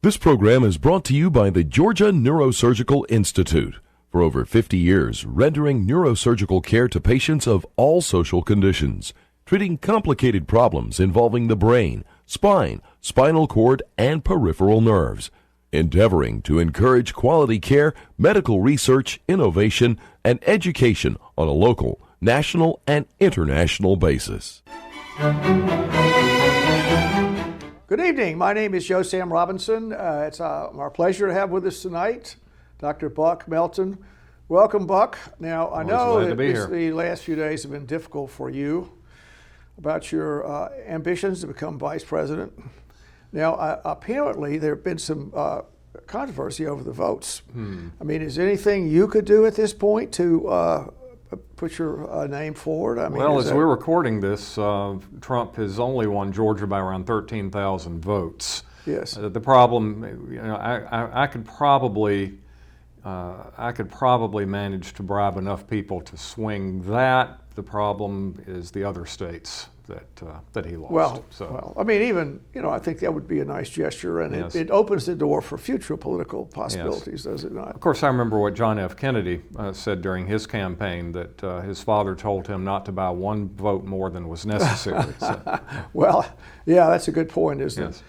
This program is brought to you by the Georgia Neurosurgical Institute. For over 50 years, rendering neurosurgical care to patients of all social conditions, treating complicated problems involving the brain, spine, spinal cord, and peripheral nerves, endeavoring to encourage quality care, medical research, innovation, and education on a local, national, and international basis. Good evening. My name is Joe Sam Robinson. It's our pleasure to have with us tonight Dr. Buck Melton. Welcome, Buck. Now, I know that the last few days have been difficult for you about your ambitions to become vice president. Now, apparently, there have been some controversy over the votes. I mean, is there anything you could do at this point to put your name forward? I mean, well, as we're recording this, Trump has only won Georgia by around 13,000 votes. Yes. The problem, you know, I could probably manage to bribe enough people to swing that. The problem is the other states that he lost. Well, I mean, even, you know, I think that would be a nice gesture, and yes. it opens the door for future political possibilities, yes. Does it not? Of course, I remember what John F. Kennedy said during his campaign, that his father told him not to buy one vote more than was necessary. So. Well, yeah, that's a good point, isn't yes. it?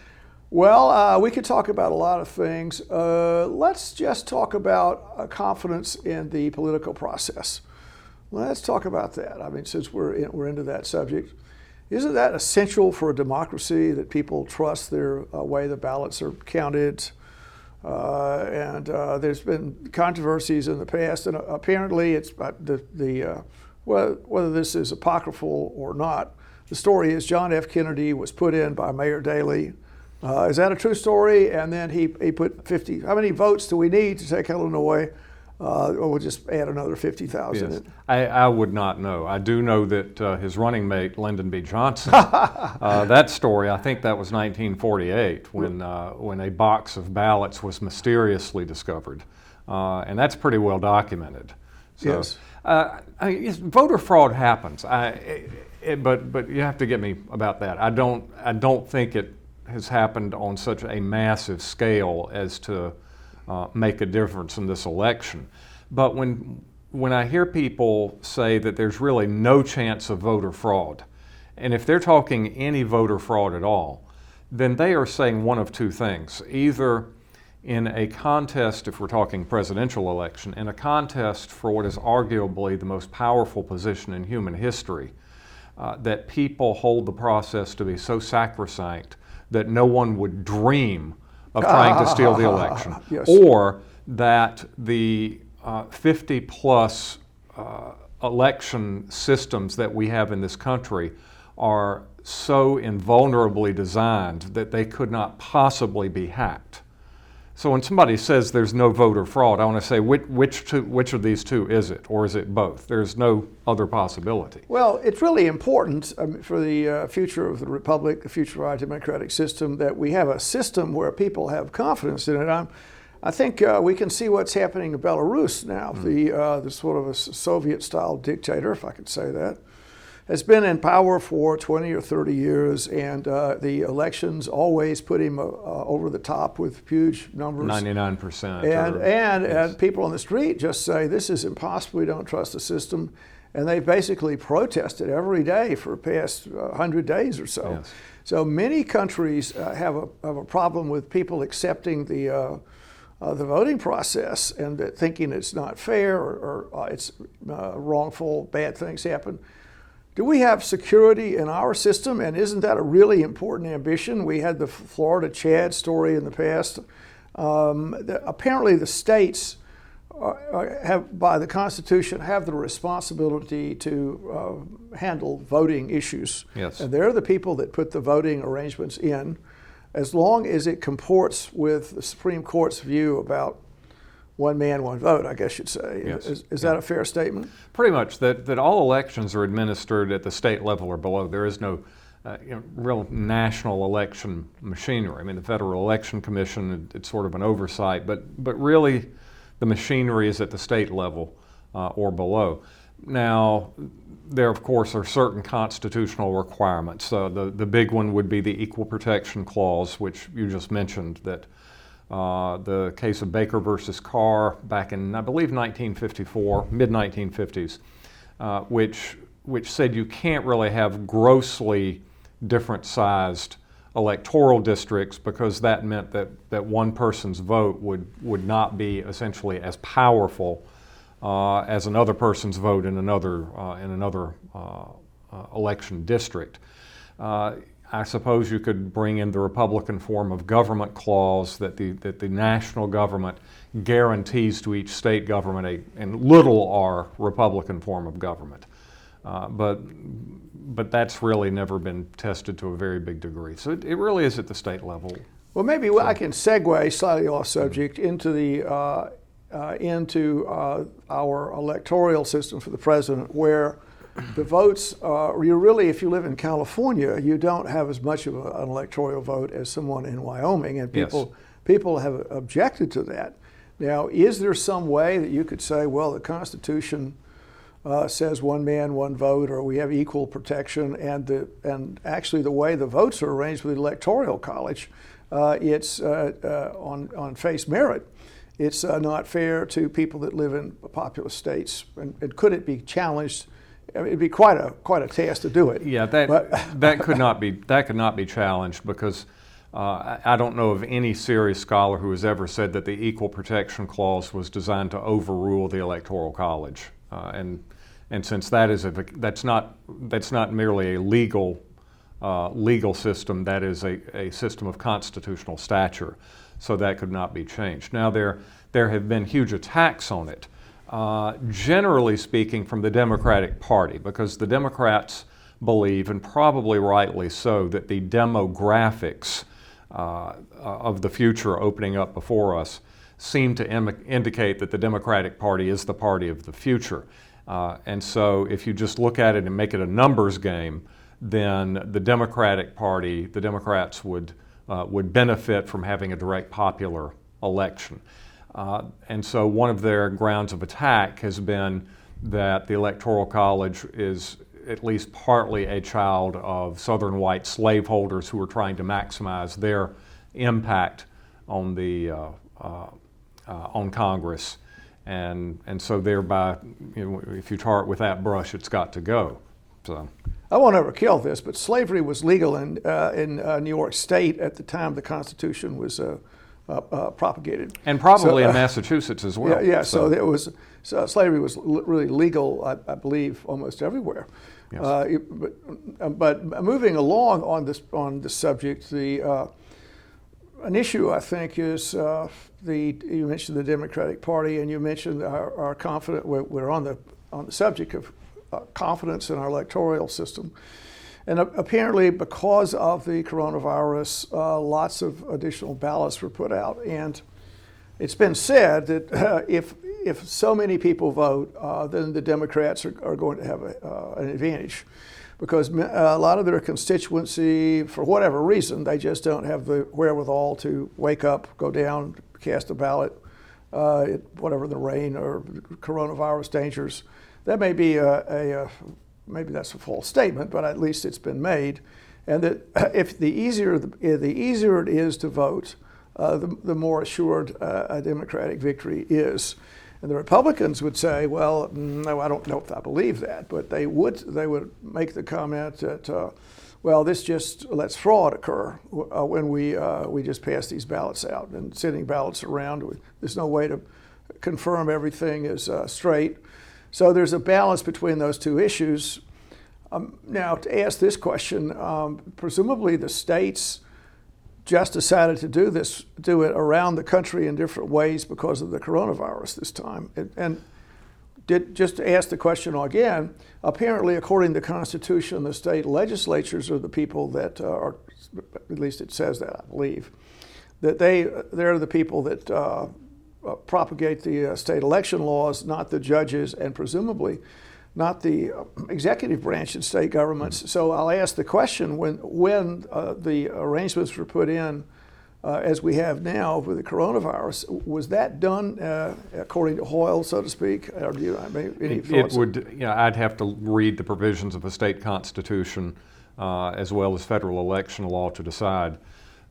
Well, we could talk about a lot of things. Let's just talk about confidence in the political process. Let's talk about that. I mean, since we're into that subject. Isn't that essential for a democracy, that people trust their way the ballots are counted? And there's been controversies in the past, and apparently it's whether this is apocryphal or not. The story is John F. Kennedy was put in by Mayor Daley. Is that a true story? And then he put 50. How many votes do we need to take Illinois? Or we'll just add another 50,000. Yes. I would not know. I do know that his running mate, Lyndon B. Johnson, that story, I think that was 1948 when a box of ballots was mysteriously discovered. And that's pretty well documented. So, yes. Voter fraud happens. But you have to get me about that. I don't think it has happened on such a massive scale as to make a difference in this election. But when I hear people say that there's really no chance of voter fraud, and if they're talking any voter fraud at all, then they are saying one of two things. Either in a contest, if we're talking presidential election, in a contest for what is arguably the most powerful position in human history, that people hold the process to be so sacrosanct that no one would dream of trying to steal the election, yes. Or that the 50-plus election systems that we have in this country are so invulnerably designed that they could not possibly be hacked. So when somebody says there's no voter fraud, I want to say which of these two is it, or is it both? There's no other possibility. Well, it's really important for the future of the republic, the future of our democratic system, that we have a system where people have confidence in it. I think we can see what's happening in Belarus now. The sort of a Soviet-style dictator, if I could say that, has been in power for 20 or 30 years, and the elections always put him over the top with huge numbers. 99%. And people on the street just say, this is impossible, we don't trust the system. And they've basically protested every day for the past 100 days or so. Yes. So many countries have a problem with people accepting the voting process and thinking it's not fair or it's wrongful, bad things happen. Do we have security in our system, and isn't that a really important ambition? We had the Florida Chad story in the past. Apparently the states have, by the Constitution, have the responsibility to handle voting issues. Yes. And they're the people that put the voting arrangements in, as long as it comports with the Supreme Court's view about one man, one vote, I guess you'd say. Yes. Is that a fair statement? Pretty much, that all elections are administered at the state level or below. There is no real national election machinery. I mean, the Federal Election Commission, it's sort of an oversight, but really the machinery is at the state level or below. Now, there, of course, are certain constitutional requirements. The big one would be the Equal Protection Clause, which you just mentioned, that the case of Baker versus Carr back in, I believe, 1954, mid-1950s, which said you can't really have grossly different sized electoral districts, because that meant that one person's vote would not be essentially as powerful as another person's vote in another election district. I suppose you could bring in the Republican form of government clause that the national government guarantees to each state government a little r Republican form of government. But that's really never been tested to a very big degree. So it really is at the state level. Well, maybe I can segue slightly off subject into our electoral system for the president, where the votes, if you live in California, you don't have as much of an electoral vote as someone in Wyoming, and people have objected to that. Now, is there some way that you could say, well, the Constitution says one man, one vote, or we have equal protection, and actually the way the votes are arranged with the Electoral College, it's on face merit. It's not fair to people that live in populous states, and could it be challenged? I mean, it'd be quite a task to do it. Yeah, that could not be challenged, because I don't know of any serious scholar who has ever said that the Equal Protection Clause was designed to overrule the Electoral College, and since that's not merely a legal system, that is a system of constitutional stature, so that could not be changed. Now there have been huge attacks on it. Generally speaking, from the Democratic Party, because the Democrats believe, and probably rightly so, that the demographics of the future opening up before us seem to indicate that the Democratic Party is the party of the future. And so if you just look at it and make it a numbers game, then the Democratic Party, the Democrats would benefit from having a direct popular election. And so one of their grounds of attack has been that the Electoral College is at least partly a child of Southern white slaveholders who are trying to maximize their impact on on Congress, and so thereby, if you tar it with that brush, it's got to go. So I won't overkill this, but slavery was legal in New York State at the time the Constitution was propagated, and probably in Massachusetts as well. Yeah. So slavery was really legal, I believe, almost everywhere. Yes. But moving along on this subject, an issue I think is you mentioned the Democratic Party, and you mentioned our confidence. We're on the subject of confidence in our electoral system. And apparently, because of the coronavirus, lots of additional ballots were put out. And it's been said that if so many people vote, then the Democrats are going to have an advantage, because a lot of their constituency, for whatever reason, they just don't have the wherewithal to wake up, go down, cast a ballot, whatever the rain or coronavirus dangers. That may be maybe that's a false statement, but at least it's been made, and that if the easier it is to vote, the more assured a Democratic victory is. And the Republicans would say, well, no, I don't know if I believe that, but they would make the comment that, well, this just lets fraud occur when we just pass these ballots out and sending ballots around. There's no way to confirm everything is straight. So there's a balance between those two issues. Now, to ask this question, presumably the states just decided to do it around the country in different ways because of the coronavirus this time. And just to ask the question again, apparently, according to the Constitution, the state legislatures are the people that are, at least it says that, I believe, that they're the people that propagate the state election laws, not the judges, and presumably not the executive branch in state governments. So I'll ask the question, when the arrangements were put in, as we have now with the coronavirus, was that done according to Hoyle, so to speak? Or do you have any thoughts? It would, I'd have to read the provisions of the state constitution as well as federal election law to decide.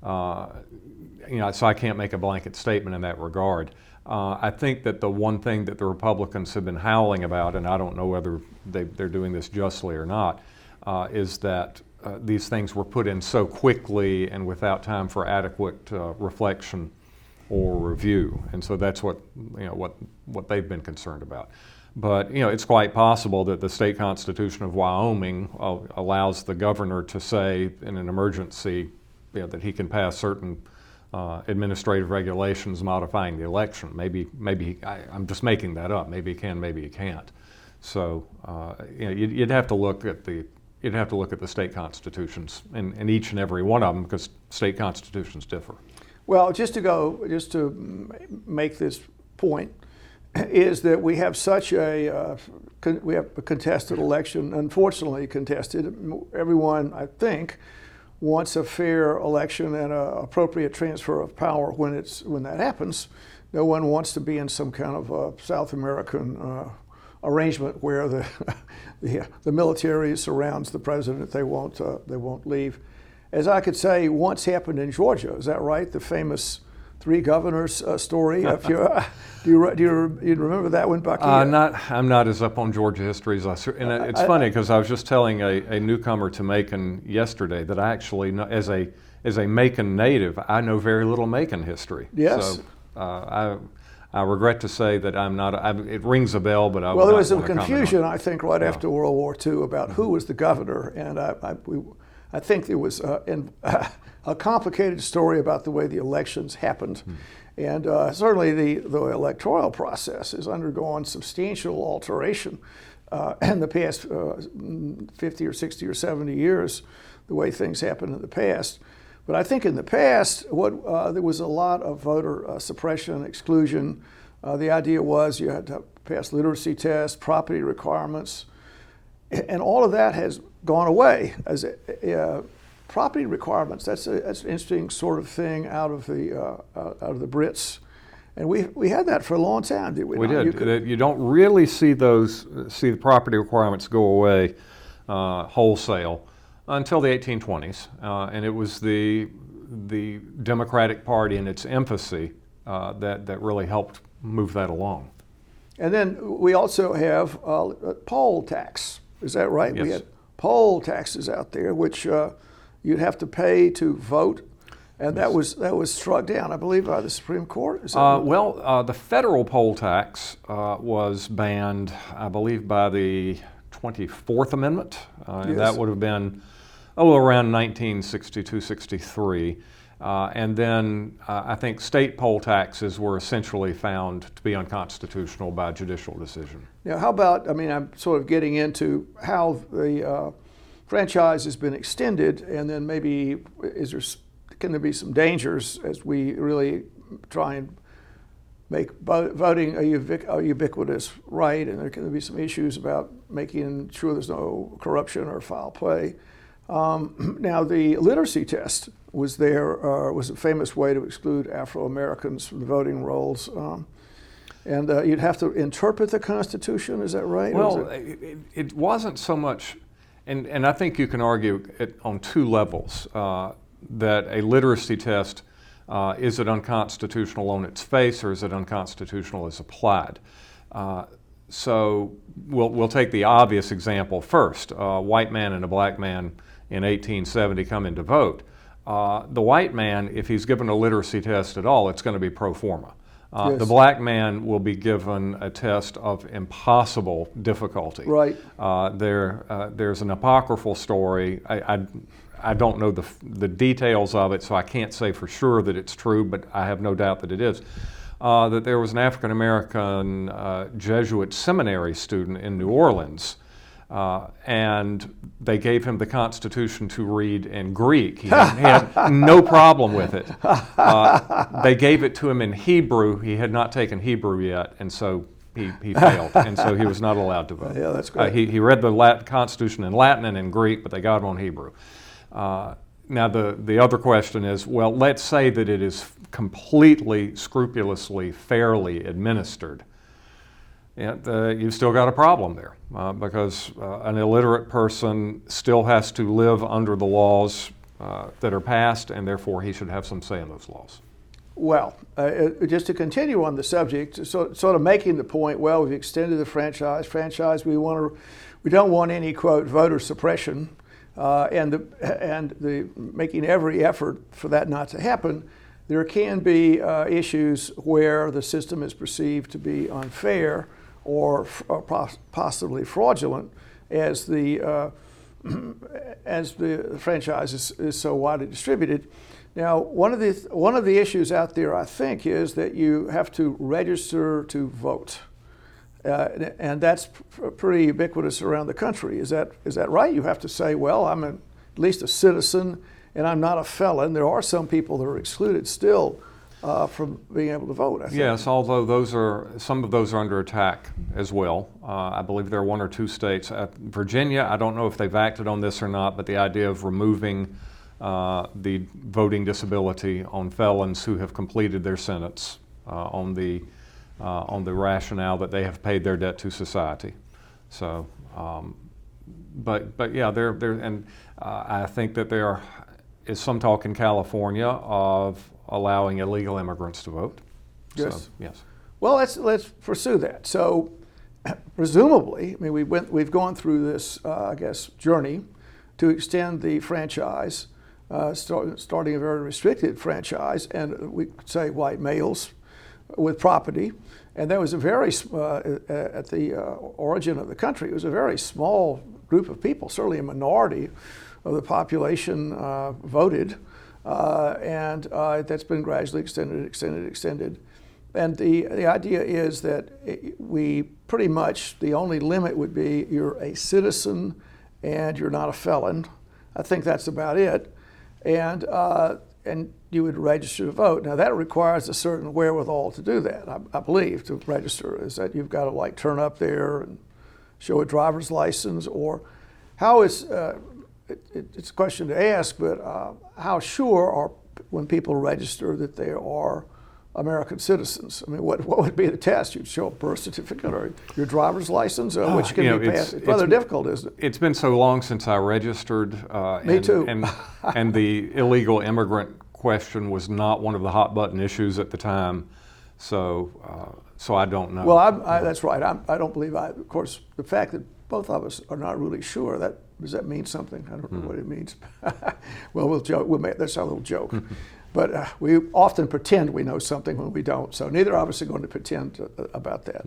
So I can't make a blanket statement in that regard. I think that the one thing that the Republicans have been howling about, and I don't know whether they're doing this justly or not, is that these things were put in so quickly and without time for adequate reflection or review, and so that's what they've been concerned about. But it's quite possible that the state constitution of Wyoming allows the governor to say in an emergency that he can pass certain administrative regulations modifying the election. Maybe I'm just making that up. Maybe he can, maybe he can't. So you'd have to look at the state constitutions and each and every one of them, because state constitutions differ. Well, just to make this point, is that we have such a contested election, unfortunately contested. Everyone, I think, wants a fair election and an appropriate transfer of power when that happens. No one wants to be in some kind of South American arrangement where the military surrounds the president. They won't leave. As I could say, once happened in Georgia. Is that right? The famous three governors story. Do you remember that one, Bucky? I'm not as up on Georgia history as it's funny because I was just telling a newcomer to Macon yesterday that I actually know, as a Macon native, I know very little Macon history. Yes. So I regret to say that I'm not. It rings a bell, but I. Well, there was some confusion, I think, right after World War II about who was the governor, and I think there was a complicated story about the way the elections happened. And certainly the electoral process has undergone substantial alteration in the past 50 or 60 or 70 years, the way things happened in the past. But I think in the past, there was a lot of voter suppression, exclusion. The idea was you had to pass literacy tests, property requirements, and all of that has gone away. As property requirements, that's an interesting sort of thing out of the Brits, and we had that for a long time, did we? We did. You don't really see the property requirements go away wholesale until the 1820s, and it was the Democratic Party in its infancy that really helped move that along. And then we also have a poll tax. Is that right? Yes. We had poll taxes out there, which you'd have to pay to vote, and that was struck down, I believe, by the Supreme Court. Is that the federal poll tax was banned, I believe, by the 24th Amendment, and that would have been around 1962-63. And then I think state poll taxes were essentially found to be unconstitutional by judicial decision. Now, how about, I'm sort of getting into how the franchise has been extended, and then maybe can there be some dangers as we really try and make voting a ubiquitous right, and there can be some issues about making sure there's no corruption or foul play. Now, the literacy test was a famous way to exclude Afro-Americans from the voting rolls. And you'd have to interpret the Constitution, is that right? Well, it wasn't so much, and I think you can argue it on two levels, that a literacy test, is it unconstitutional on its face or is it unconstitutional as applied? So we'll take the obvious example first. A white man and a black man in 1870 come in to vote. The white man, if he's given a literacy test at all, it's going to be pro forma. Yes. The black man will be given a test of impossible difficulty. Right. There's an apocryphal story. I don't know the details of it, so I can't say for sure that it's true, but I have no doubt that it is. That there was an African American Jesuit seminary student in New Orleans, and they gave him the Constitution to read in Greek. He had no problem with it. They gave it to him in Hebrew. He had not taken Hebrew yet, and so he failed, and so he was not allowed to vote. Yeah, that's great. He read the Constitution in Latin and in Greek, but they got him on Hebrew. Now the other question is, well, let's say that it is completely, scrupulously, fairly administered. You've still got a problem there because an illiterate person still has to live under the laws that are passed, and therefore he should have some say in those laws. Well, just to continue on the subject, sort of making the point, well, we've extended the franchise. We don't want any, quote, voter suppression, and making every effort for that not to happen. There can be issues where the system is perceived to be unfair or possibly fraudulent, as the franchise is so widely distributed. Now, one of the issues out there, I think, is that you have to register to vote, and that's pretty ubiquitous around the country. Is that right? You have to say, well, I'm at least a citizen, and I'm not a felon. There are some people that are excluded still from being able to vote, I think. Yes, although some of those are under attack as well. I believe there are one or two states. Virginia, I don't know if they've acted on this or not, but the idea of removing the voting disability on felons who have completed their sentence on the rationale that they have paid their debt to society. So, but yeah, and I think that there is some talk in California of allowing illegal immigrants to vote. Yes. So, yes. Well, let's pursue that. So, presumably, I mean, we've gone through this, I guess, journey to extend the franchise. Starting a very restricted franchise, and we could say white males with property, and that was a very at the origin of the country. It was a very small group of people, certainly a minority of the population voted, and that's been gradually extended. And the idea is that we pretty much, the only limit would be you're a citizen and you're not a felon. I think that's about it. And you would register to vote. Now that requires a certain wherewithal to do that, I believe, to register, is that you've got to like turn up there and show a driver's license, or how is, it's a question to ask, but how sure are, when people register, that they are American citizens? I mean, what would be the test? You'd show a birth certificate or your driver's license, which can be passed. It's rather difficult, isn't it? It's been so long since I registered. Me too. And the illegal immigrant question was not one of the hot button issues at the time. So I don't know. Well, that's right. I don't believe of course, the fact that both of us are not really sure, does that mean something? I don't know what it means. Well, we'll joke. That's our little joke. But we often pretend we know something when we don't. So neither of us are going to pretend about that.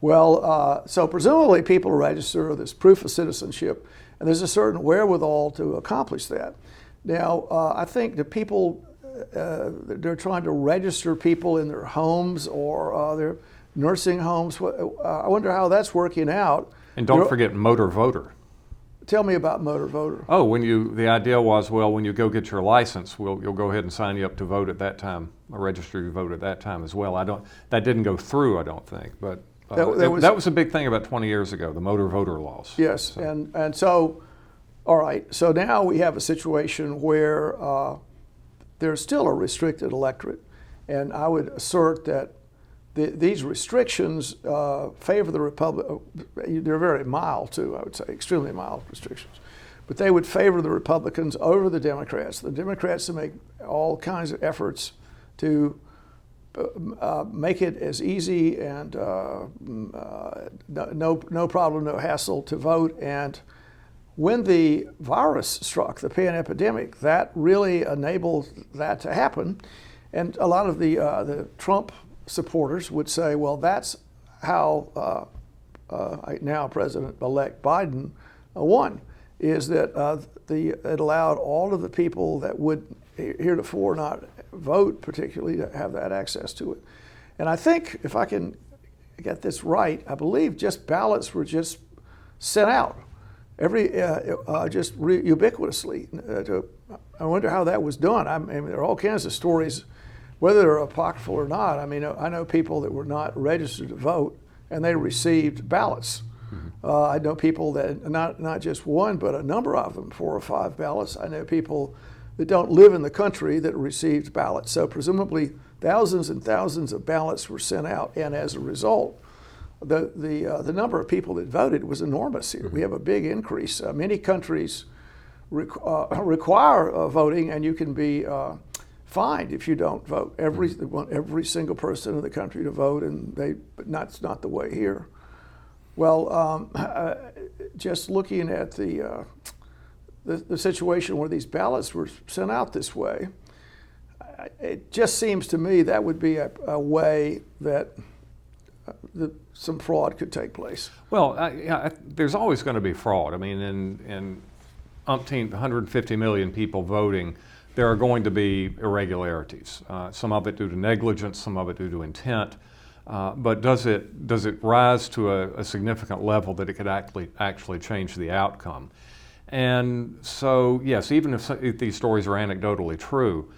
Well, so presumably people register this proof of citizenship, and there's a certain wherewithal to accomplish that. Now, I think the people, they're trying to register people in their homes or their nursing homes. I wonder how that's working out. And don't forget motor voter. Tell me about motor voter. Oh, the idea was, well, when you go get your license, you'll go ahead and sign you up to vote at that time, or register to vote at that time as well. That didn't go through, I don't think, but that was a big thing about 20 years ago, the motor voter laws. Yes, so. And so, all right, so now we have a situation where there's still a restricted electorate, and I would assert that these restrictions favor the Republic. They're very mild too, I would say, extremely mild restrictions. But they would favor the Republicans over the Democrats. The Democrats make all kinds of efforts to make it as easy and no problem, no hassle to vote. And when the virus struck, the epidemic, that really enabled that to happen. And a lot of the Trump supporters would say, well, that's how now President-elect Biden won, is that it allowed all of the people that would heretofore not vote particularly to have that access to it. And I think, if I can get this right, I believe ballots were just sent out ubiquitously. I wonder how that was done. I mean, there are all kinds of stories, whether they're apocryphal or not. I mean, I know people that were not registered to vote and they received ballots. I know people that, not just one, but a number of them, 4 or 5 ballots. I know people that don't live in the country that received ballots. So presumably thousands and thousands of ballots were sent out, and as a result, the number of people that voted was enormous here. We have a big increase. Many countries require voting, and you can be fined if you don't vote. They want every single person in the country to vote, but that's not the way here. Well, just looking at the situation where these ballots were sent out this way, it just seems to me that would be a way that some fraud could take place. Well, there's always going to be fraud. I mean, in 150 million people voting, there are going to be irregularities. Some of it due to negligence, some of it due to intent. But does it rise to a significant level that it could actually change the outcome? And so, yes, even if these stories are anecdotally true,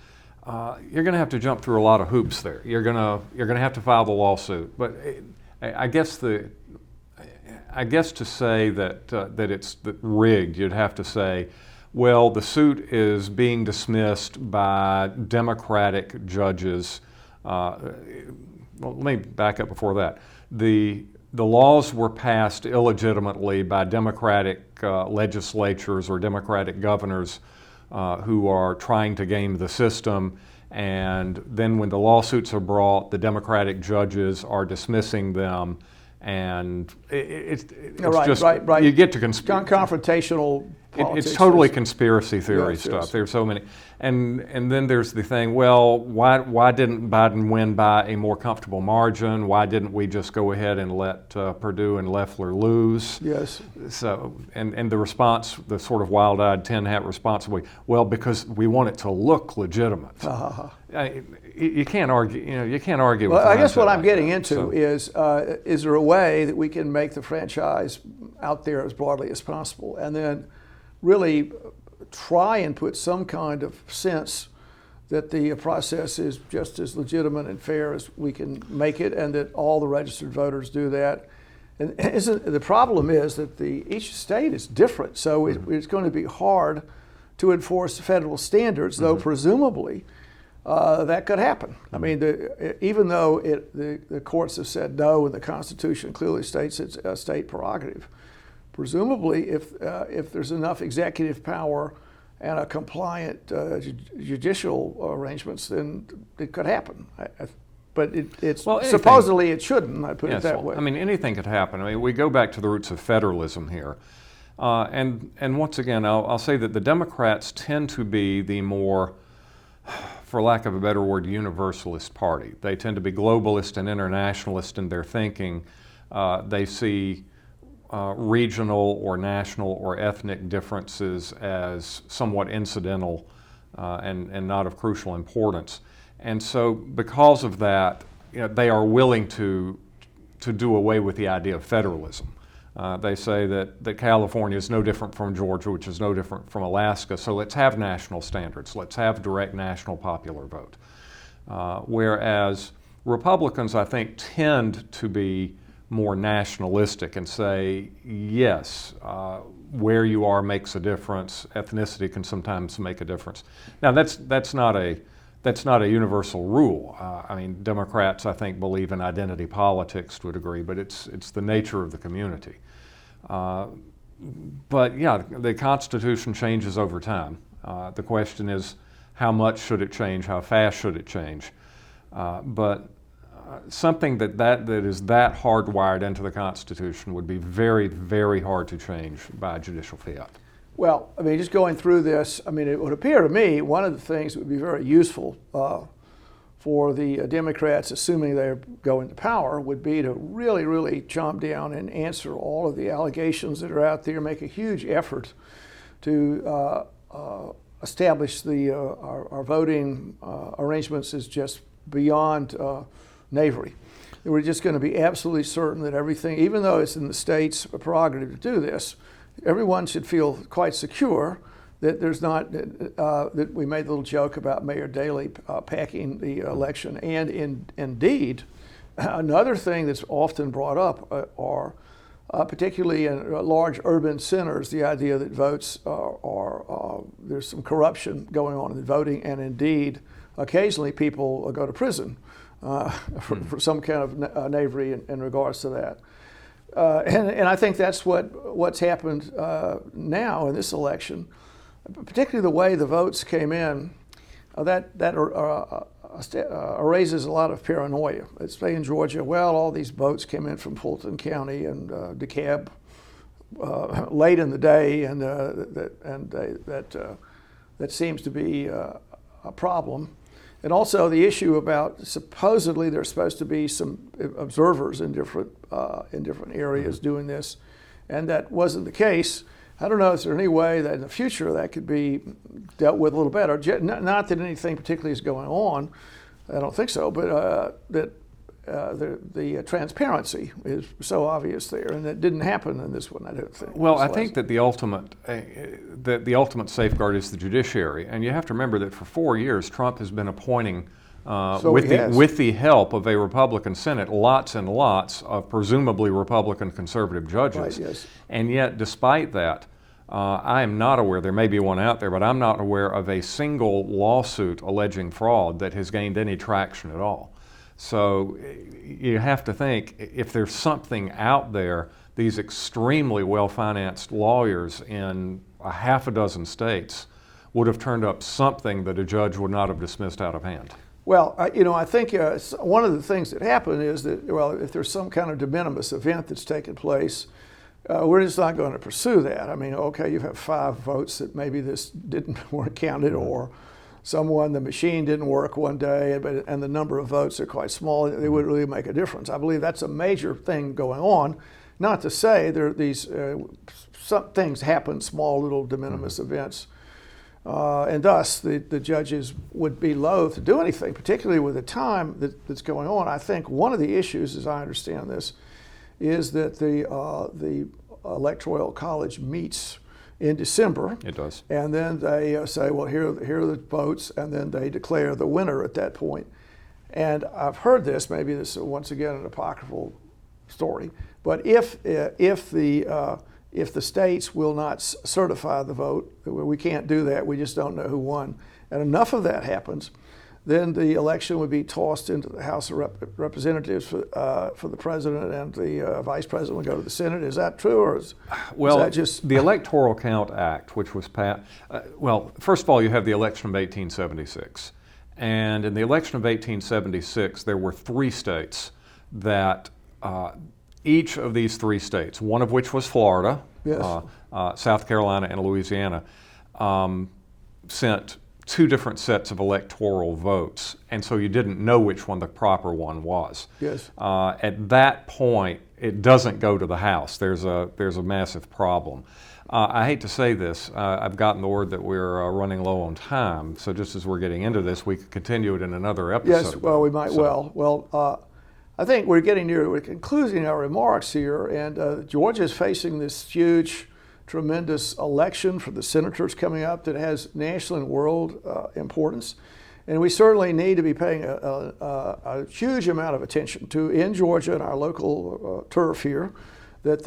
you're going to have to jump through a lot of hoops there. You're going to have to file the lawsuit. But I guess to say that it's rigged, you'd have to say, well, the suit is being dismissed by Democratic judges. Well, let me back up before that. The laws were passed illegitimately by Democratic legislatures or Democratic governors who are trying to game the system. And then when the lawsuits are brought, the Democratic judges are dismissing them. And it's right. You get to confrontational politics. It's totally conspiracy theory stuff. Yes. There's so many, and then there's the thing. Well, why didn't Biden win by a more comfortable margin? Why didn't we just go ahead and let Perdue and Loeffler lose? Yes. So and the response, the sort of wild-eyed tin hat response, well, because we want it to look legitimate. You can't argue. You can't argue. Well, with I guess what I'm like getting that. into is there a way that we can make the franchise out there as broadly as possible, and then really try and put some kind of sense that the process is just as legitimate and fair as we can make it, and that all the registered voters do that. And the problem is that each state is different, so it's going to be hard to enforce federal standards, though presumably that could happen. I mean, even though the courts have said no, and the Constitution clearly states it's a state prerogative, presumably if there's enough executive power and a compliant judicial arrangements, then it could happen. But supposedly it shouldn't. I put it that way. I mean, anything could happen. I mean, we go back to the roots of federalism here, and once again, I'll say that the Democrats tend to be the more, for lack of a better word, universalist party. They tend to be globalist and internationalist in their thinking. They see regional or national or ethnic differences as somewhat incidental and not of crucial importance. And so because of that, they are willing to do away with the idea of federalism. They say that California is no different from Georgia, which is no different from Alaska, so let's have national standards. Let's have direct national popular vote. Whereas Republicans, I think, tend to be more nationalistic and say, yes, where you are makes a difference. Ethnicity can sometimes make a difference. Now, that's not a universal rule. I mean, Democrats, I think, believe in identity politics to a degree, but it's the nature of the community. But yeah, the Constitution changes over time. The question is, how much should it change? How fast should it change? But something that is that hardwired into the Constitution would be very, very hard to change by judicial fiat. Well, I mean, just going through this, I mean, it would appear to me one of the things that would be very useful for the Democrats, assuming they go into power, would be to really, really chomp down and answer all of the allegations that are out there, make a huge effort to establish our voting arrangements as just beyond knavery. We're just going to be absolutely certain that everything, even though it's in the state's prerogative to do this, everyone should feel quite secure that there's not, that we made a little joke about Mayor Daley packing the election. And indeed, another thing that's often brought up are, particularly in large urban centers, the idea that votes there's some corruption going on in voting, and indeed, occasionally people go to prison for some kind of knavery in regards to that. And I think that's what's happened now in this election. particularly the way the votes came in, that raises a lot of paranoia. Let's say in Georgia, well, all these votes came in from Fulton County and DeKalb late in the day, and that seems to be a problem. And also the issue about supposedly there's supposed to be some observers in different areas doing this, and that wasn't the case. I don't know, is there any way that in the future that could be dealt with a little better? Not that anything particularly is going on, I don't think so, but that the transparency is so obvious there, and that didn't happen in this one, I don't think. Well, I think that the ultimate safeguard is the judiciary, and you have to remember that for 4 years Trump has been appointing, with the help of a Republican Senate, lots and lots of presumably Republican conservative judges. Right, yes. And yet, despite that, I am not aware, there may be one out there, but I'm not aware of a single lawsuit alleging fraud that has gained any traction at all. So you have to think, if there's something out there, these extremely well-financed lawyers in a half a dozen states would have turned up something that a judge would not have dismissed out of hand. Well, I think one of the things that happened is that, well, if there's some kind of de minimis event that's taken place, we're just not going to pursue that. I mean, okay, you have 5 votes that maybe weren't counted, or the machine didn't work one day, and the number of votes are quite small. It would really make a difference. I believe that's a major thing going on. Not to say there are these some things happen, small little de minimis events. And thus, the judges would be loath to do anything, particularly with the time that's going on. I think one of the issues, as I understand this, is that the Electoral College meets in December. It does. And then they say, well, here are the votes, and then they declare the winner at that point. And I've heard this, maybe this is once again an apocryphal story, but if the states will not certify the vote, we can't do that, we just don't know who won, and enough of that happens, then the election would be tossed into the House of Representatives for the president, and the vice president would go to the Senate. Is that true, or is that just... The Electoral Count Act, which was passed, well, first of all, you have the election of 1876. And in the election of 1876, there were 3 states that each of these 3 states, one of which was Florida, yes. South Carolina, and Louisiana, sent 2 different sets of electoral votes, and so you didn't know which one the proper one was. Yes. At that point, it doesn't go to the House. There's a massive problem. I hate to say this. I've gotten the word that we're running low on time, so just as we're getting into this, we could continue it in another episode. Yes, well, we might well. I think we're getting near the conclusion of our remarks here, and Georgia is facing this huge, tremendous election for the senators coming up that has national and world importance. And we certainly need to be paying a huge amount of attention to, in Georgia and our local turf here, that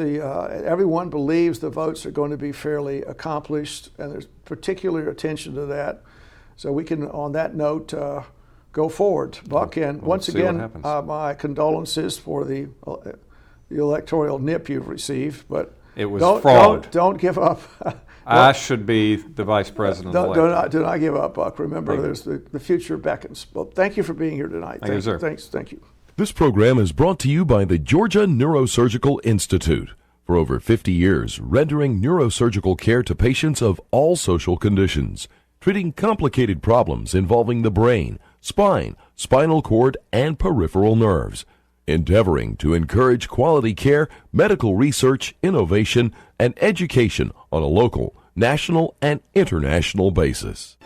everyone believes the votes are going to be fairly accomplished, and there's particular attention to that. So we can, on that note, go forward, Buck. And once again, my condolences for the electoral nip you've received. But it was fraud. Don't give up. I should be the vice president. Do not give up, Buck. Remember, there's the future beckons. Well, thank you for being here tonight. Thank you, sir. Thank you. This program is brought to you by the Georgia Neurosurgical Institute. For over 50 years, rendering neurosurgical care to patients of all social conditions, treating complicated problems involving the brain, spine, spinal cord, and peripheral nerves, endeavoring to encourage quality care, medical research, innovation, and education on a local, national, and international basis.